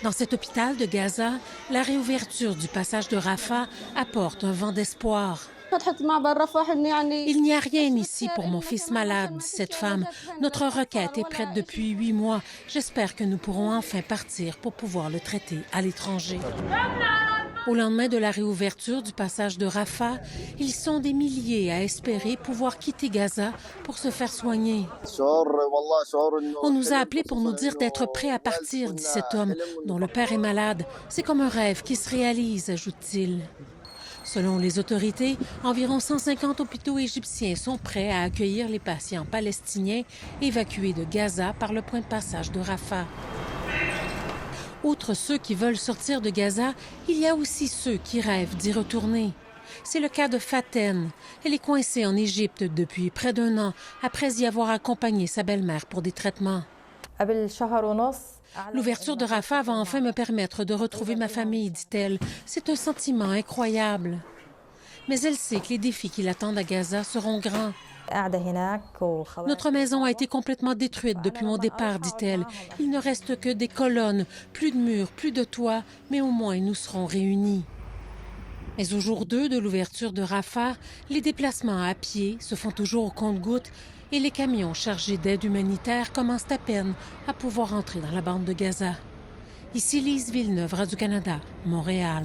Dans cet hôpital de Gaza, la réouverture du passage de Rafah apporte un vent d'espoir. Il n'y a rien ici pour mon fils malade, dit cette femme. Notre requête est prête depuis 8 mois. J'espère que nous pourrons enfin partir pour pouvoir le traiter à l'étranger. Au lendemain de la réouverture du passage de Rafah, ils sont des milliers à espérer pouvoir quitter Gaza pour se faire soigner. On nous a appelés pour nous dire d'être prêts à partir, dit cet homme, dont le père est malade. C'est comme un rêve qui se réalise, ajoute-t-il. Selon les autorités, environ 150 hôpitaux égyptiens sont prêts à accueillir les patients palestiniens évacués de Gaza par le point de passage de Rafah. Outre ceux qui veulent sortir de Gaza, il y a aussi ceux qui rêvent d'y retourner. C'est le cas de Faten. Elle est coincée en Égypte depuis près d'1 an après y avoir accompagné sa belle-mère pour des traitements. L'ouverture de Rafah va enfin me permettre de retrouver ma famille, dit-elle. C'est un sentiment incroyable. Mais elle sait que les défis qui l'attendent à Gaza seront grands. Notre maison a été complètement détruite depuis mon départ, dit-elle. Il ne reste que des colonnes, plus de murs, plus de toits, mais au moins nous serons réunis. Mais au jour 2 de l'ouverture de Rafah, les déplacements à pied se font toujours au compte-gouttes et les camions chargés d'aide humanitaire commencent à peine à pouvoir entrer dans la bande de Gaza. Ici Lise Villeneuve, Radio-Canada, Montréal.